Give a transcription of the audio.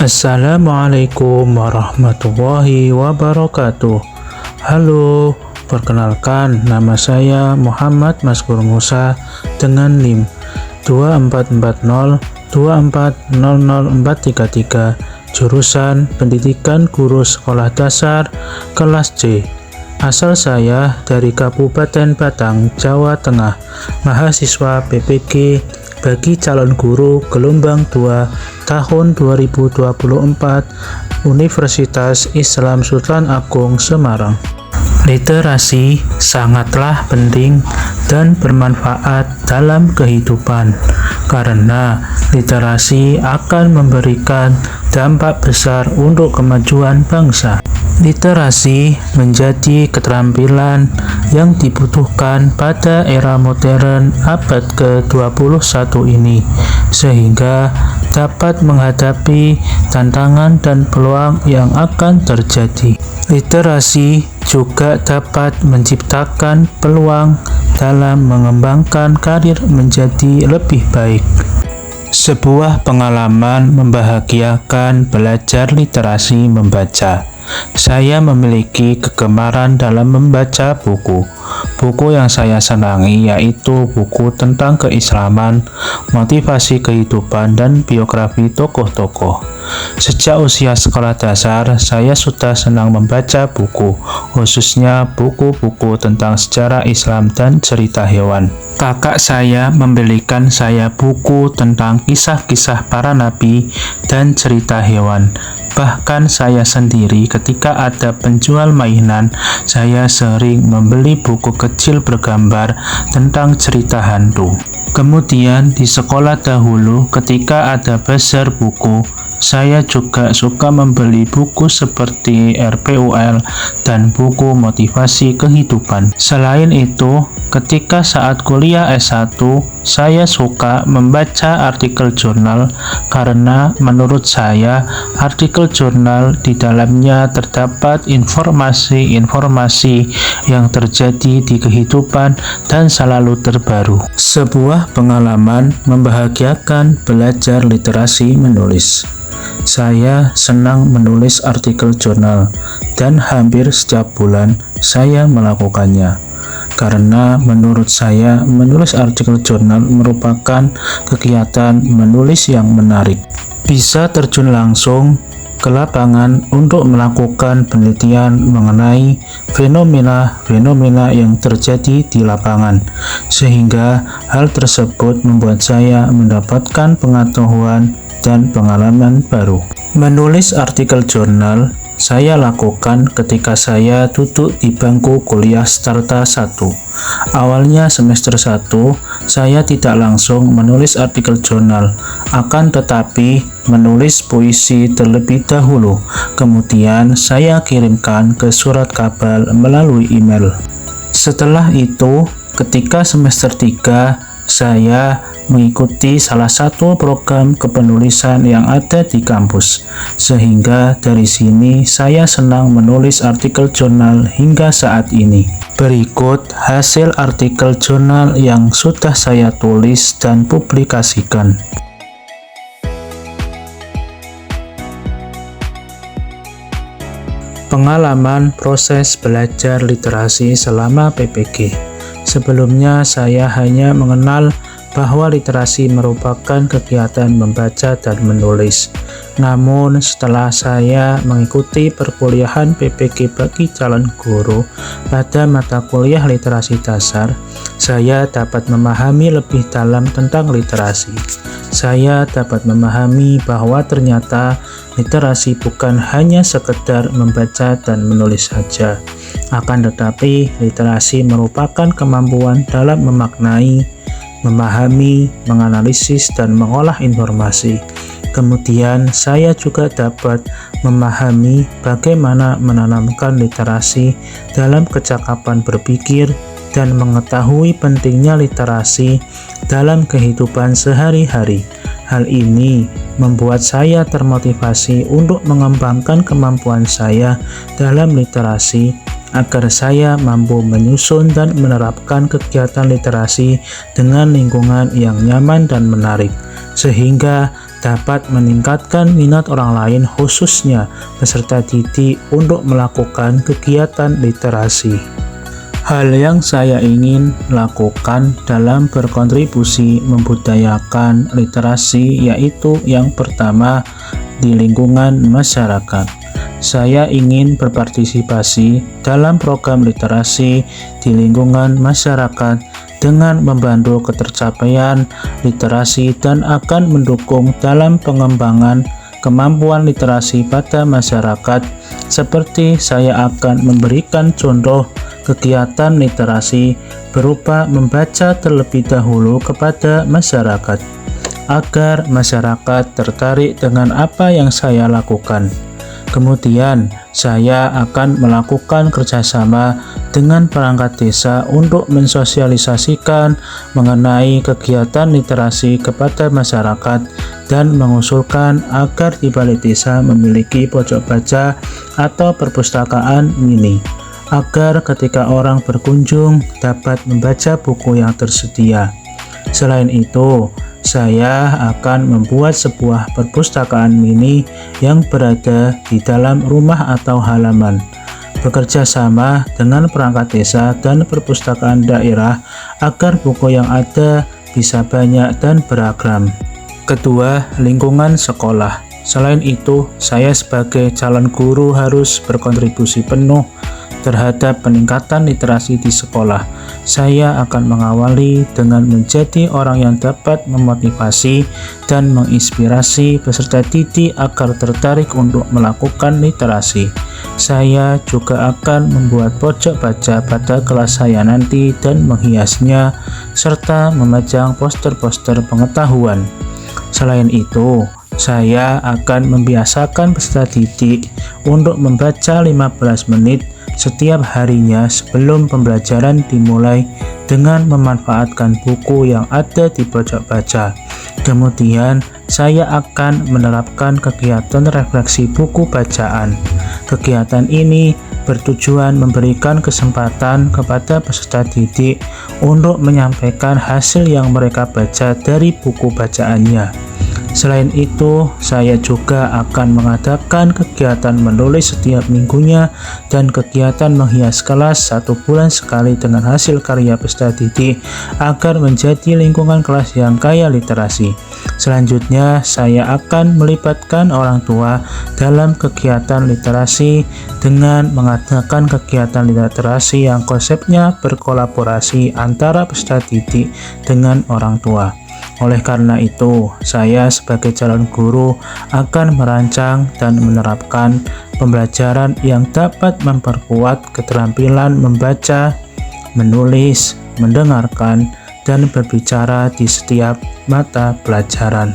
Assalamualaikum warahmatullahi wabarakatuh. Halo, perkenalkan nama saya Muhammad Maskur Musa dengan NIM 244024000433, jurusan Pendidikan Guru Sekolah Dasar kelas C. Asal saya dari Kabupaten Batang, Jawa Tengah, mahasiswa PPG bagi calon guru gelombang 2 tahun 2024 Universitas Islam Sultan Agung Semarang. Literasi sangatlah penting dan bermanfaat dalam kehidupan karena literasi akan memberikan dampak besar untuk kemajuan bangsa. Literasi menjadi keterampilan yang dibutuhkan pada era modern abad ke-21 ini, sehingga dapat menghadapi tantangan dan peluang yang akan terjadi. Literasi juga dapat menciptakan peluang dalam mengembangkan karir menjadi lebih baik. Sebuah pengalaman membahagiakan belajar literasi membaca. Saya memiliki kegemaran dalam membaca buku. Buku yang saya senangi yaitu buku tentang keislaman, motivasi kehidupan, dan biografi tokoh-tokoh. Sejak usia sekolah dasar, saya sudah senang membaca buku, khususnya buku-buku tentang sejarah Islam dan cerita hewan. Kakak saya membelikan saya buku tentang kisah-kisah para nabi dan cerita hewan. Bahkan saya sendiri ketika ada penjual mainan, saya sering membeli buku kecil bergambar tentang cerita hantu. Kemudian di sekolah dahulu ketika ada bazar buku, saya juga suka membeli buku seperti RPUL dan buku motivasi kehidupan. Selain itu, ketika saat kuliah S1, saya suka membaca artikel jurnal karena menurut saya artikel jurnal di dalamnya terdapat informasi-informasi yang terjadi di kehidupan dan selalu terbaru. Sebuah pengalaman membahagiakan belajar literasi menulis. Saya senang menulis artikel jurnal dan hampir setiap bulan saya melakukannya. Karena menurut saya menulis artikel jurnal merupakan kegiatan menulis yang menarik. Bisa terjun langsung ke lapangan untuk melakukan penelitian mengenai fenomena-fenomena yang terjadi di lapangan, sehingga hal tersebut membuat saya mendapatkan pengetahuan dan pengalaman baru. Menulis artikel jurnal saya lakukan ketika saya duduk di bangku kuliah Starta 1. Awalnya semester 1, saya tidak langsung menulis artikel jurnal, akan tetapi menulis puisi terlebih dahulu. Kemudian saya kirimkan ke surat kabar melalui email. Setelah itu, ketika semester 3, saya mengikuti salah satu program kepenulisan yang ada di kampus, sehingga dari sini saya senang menulis artikel jurnal hingga saat ini. Berikut hasil artikel jurnal yang sudah saya tulis dan publikasikan. Pengalaman proses belajar literasi selama PPG. Sebelumnya saya hanya mengenal bahwa literasi merupakan kegiatan membaca dan menulis. Namun setelah saya mengikuti perkuliahan PPG bagi calon guru pada mata kuliah literasi dasar, saya dapat memahami lebih dalam tentang literasi. Saya dapat memahami bahwa ternyata literasi bukan hanya sekedar membaca dan menulis saja. Akan tetapi, literasi merupakan kemampuan dalam memaknai, memahami, menganalisis, dan mengolah informasi. Kemudian, saya juga dapat memahami bagaimana menanamkan literasi dalam kecakapan berpikir dan mengetahui pentingnya literasi dalam kehidupan sehari-hari. Hal ini membuat saya termotivasi untuk mengembangkan kemampuan saya dalam literasi agar saya mampu menyusun dan menerapkan kegiatan literasi dengan lingkungan yang nyaman dan menarik, sehingga dapat meningkatkan minat orang lain, khususnya peserta didik, untuk melakukan kegiatan literasi. Hal yang saya ingin lakukan dalam berkontribusi membudayakan literasi yaitu yang pertama, di lingkungan masyarakat. Saya ingin berpartisipasi dalam program literasi di lingkungan masyarakat dengan membantu ketercapaian literasi dan akan mendukung dalam pengembangan kemampuan literasi pada masyarakat, seperti saya akan memberikan contoh kegiatan literasi berupa membaca terlebih dahulu kepada masyarakat, agar masyarakat tertarik dengan apa yang saya lakukan. Kemudian, saya akan melakukan kerjasama dengan perangkat desa untuk mensosialisasikan mengenai kegiatan literasi kepada masyarakat dan mengusulkan agar di balai desa memiliki pojok baca atau perpustakaan mini, agar ketika orang berkunjung dapat membaca buku yang tersedia. Selain itu, saya akan membuat sebuah perpustakaan mini yang berada di dalam rumah atau halaman, bekerja sama dengan perangkat desa dan perpustakaan daerah agar buku yang ada bisa banyak dan beragam. Kedua, lingkungan sekolah. Selain itu, saya sebagai calon guru harus berkontribusi penuh terhadap peningkatan literasi di sekolah. Saya akan mengawali dengan menjadi orang yang dapat memotivasi dan menginspirasi peserta didik agar tertarik untuk melakukan literasi. Saya juga akan membuat pojok baca pada kelas saya nanti dan menghiasnya, serta memajang poster-poster pengetahuan. Selain itu, saya akan membiasakan peserta didik untuk membaca 15 menit setiap harinya sebelum pembelajaran dimulai dengan memanfaatkan buku yang ada di pojok baca. Kemudian, saya akan menerapkan kegiatan refleksi buku bacaan. Kegiatan ini bertujuan memberikan kesempatan kepada peserta didik untuk menyampaikan hasil yang mereka baca dari buku bacaannya. Selain itu, saya juga akan mengadakan kegiatan menulis setiap minggunya dan kegiatan menghias kelas 1 bulan sekali dengan hasil karya peserta didik agar menjadi lingkungan kelas yang kaya literasi. Selanjutnya, saya akan melibatkan orang tua dalam kegiatan literasi dengan mengadakan kegiatan literasi yang konsepnya berkolaborasi antara peserta didik dengan orang tua. Oleh karena itu, saya sebagai calon guru akan merancang dan menerapkan pembelajaran yang dapat memperkuat keterampilan membaca, menulis, mendengarkan, dan berbicara di setiap mata pelajaran.